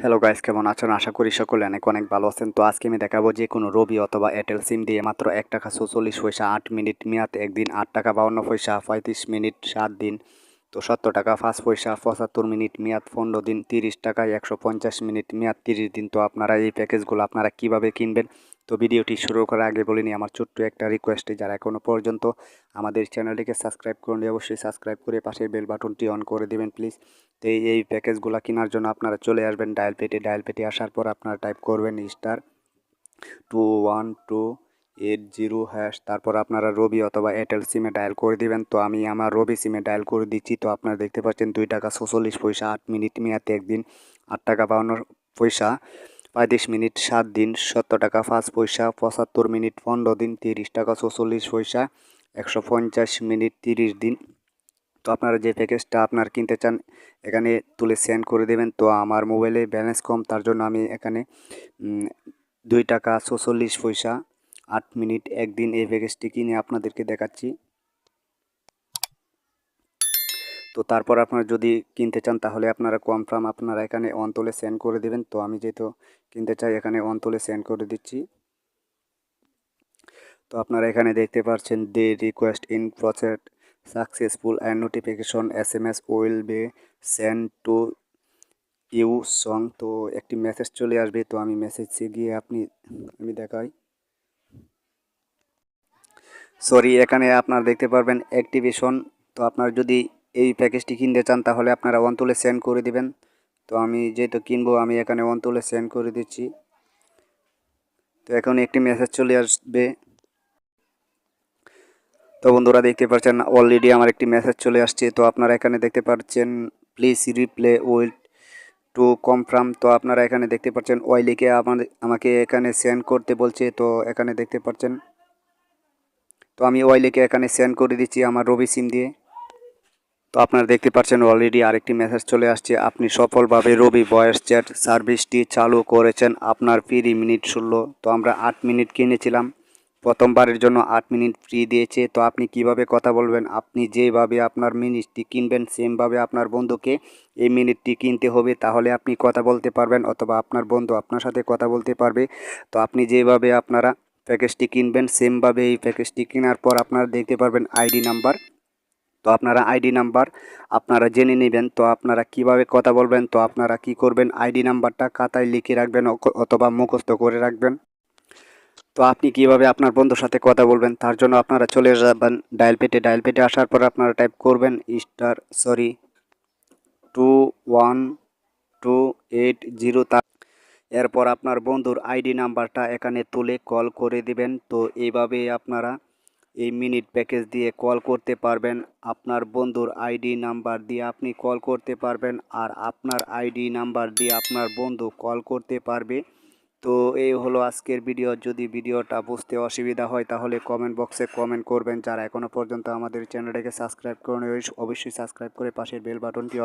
Hello guys, কেমন আছেন? আশা করি সকলে অনেক অনেক ভালো আছেন। তো আজকে আমি দেখাবো যে কোনো রবি অথবা এয়ারটেল সিম দিয়ে মাত্র 1 টাকা 44 পয়সা 8 মিনিট মেয়াদ একদিন, 8 টাকা 52 পয়সা 35 মিনিট 7 দিন, তো 70 টাকা 5 পয়সা 75 মিনিট মেয়াদ 15 দিন, 30 টাকায় 150 মিনিট মেয়াদ 30 দিন। তো আপনারা এই প্যাকেজগুলো আপনারা কিভাবে কিনবেন? তো ভিডিওটি শুরু করার আগে বলিনি আমার ছোট্ট একটা রিকোয়েস্ট, যারা এখনও পর্যন্ত আমাদের চ্যানেলটিকে সাবস্ক্রাইব করুন, অবশ্যই সাবস্ক্রাইব করে পাশের বেল বাটনটি অন করে দিবেন প্লিজ। তো এই প্যাকেজগুলো কেনার জন্য আপনারা চলে আসবেন ডায়াল পেটে আসার পর আপনারা টাইপ করবেন *21280#, তারপর আপনারা রবি অথবা এয়ারটেল সিমে ডায়াল করে দিবেন। তো আমি আমার রবি সিমে ডায়াল করে দিচ্ছি। তো আপনারা দেখতে পাচ্ছেন 2 টাকা 44 পয়সা 8 মিনিট মেয়াদে একদিন, 8 টাকা 52 পয়সা 35 মিনিট 7 দিন, 70 টাকা 5 পয়সা 75 মিনিট 15 দিন, 30 টাকা 44 পয়সা 150 মিনিট 30 দিন। তো আপনারা যে প্যাকেজটা আপনার কিনতে চান এখানে তুলে সেন্ড করে দেবেন। তো আমার মোবাইলে ব্যালেন্স কম, তার জন্য আমি এখানে 2 টাকা 44 পয়সা 8 মিনিট একদিন এই প্যাকেজটি কিনে আপনাদেরকে দেখাচ্ছি। তো তারপর আপনারা যদি কিনতে চান তাহলে আপনারা কনফার্ম আপনারা এখানে অন তুলে সেন্ড করে দেবেন। তো আমি যেহেতু কিনতে চাই এখানে অন তুলে সেন্ড করে দিচ্ছি। তো আপনারা এখানে দেখতে পাচ্ছেন the request in process successful and notification SMS will be sent to you soon। তো একটি মেসেজ চলে আসবে। তো আমি মেসেজে গিয়ে আমি দেখাই। সরি, এখানে আপনারা দেখতে পারবেন অ্যাক্টিভেশন। তো আপনারা যদি এই প্যাকেজটি কিনতে চান তাহলে আপনারা অন তুলে সেন্ড করে দিবেন। তো আমি যেহেতু কিনবো আমি এখানে অন তুলে সেন্ড করে দিচ্ছি। তো এখন একটি মেসেজ চলে আসবে। তো বন্ধুরা দেখতে পাচ্ছেন অলরেডি আমার একটি মেসেজ চলে আসছে। তো আপনারা এখানে দেখতে পাচ্ছেন please reply will to confirm. তো আপনারা এখানে দেখতে পাচ্ছেন ওই লিখে আমাকে এখানে সেন্ড করতে বলছে। তো এখানে দেখতে পাচ্ছেন, তো আমি ওই লিখে এখানে সেন্ড করে দিচ্ছি আমার রবি সিম দিয়ে। তো আপনারা দেখতে পাচ্ছেন অলরেডি আরেকটি মেসেজ চলে আসছে, আপনি সফলভাবে রবি ভয়েস চ্যাট সার্ভিসটি চালু করেছেন, আপনার ফ্রি মিনিট 16। তো আমরা 8 মিনিট কিনেছিলাম, প্রথমবারের জন্য 8 মিনিট ফ্রি দিয়েছে। তো আপনি কিভাবে কথা বলবেন? আপনি যেভাবে আপনার মিনিটটি কিনবেন সেমভাবে আপনার বন্ধুকে এই মিনিটটি কিনতে হবে, তাহলে আপনি কথা বলতে পারবেন অথবা আপনার বন্ধু আপনার সাথে কথা বলতে পারবে। তো আপনি যেভাবে আপনারা প্যাকেজটি কিনবেন সেমভাবে এই প্যাকেজটি কেনার পর আপনারা দেখতে পারবেন আইডি নাম্বার। তো আপনারা আইডি নাম্বার আপনারা জেনে নেবেন। তো আপনারা কিভাবে কথা বলবেন? তো আপনারা কি করবেন, আইডি নাম্বারটা খাতায় লিখে রাখবেন অথবা মুখস্থ করে রাখবেন। তো আপনি কিভাবে আপনার বন্ধুর সাথে কথা বলবেন তার জন্য আপনারা চলে যাবেন ডায়াল পেটে আসার পর আপনারা টাইপ করবেন *21280। এরপর আপনার বন্ধুর আইডি নাম্বারটা এখানে তুলে কল করে দিবেন। তো এইভাবে আপনারা এই মিনিট প্যাকেজ দিয়ে কল করতে পারবেন। আপনার বন্ধুর আইডি নাম্বার দিয়ে আপনি কল করতে পারবেন আর আপনার আইডি নাম্বার দিয়ে আপনার বন্ধু কল করতে পারবে। তো এই হলো আজকের ভিডিও। যদি ভিডিওটা বুঝতে অসুবিধা হয় তাহলে কমেন্ট বক্সে কমেন্ট করবেন। যারা এখনও পর্যন্ত আমাদের চ্যানেলটাকে সাবস্ক্রাইব করেন অবশ্যই সাবস্ক্রাইব করে পাশের বেল বাটনটি অন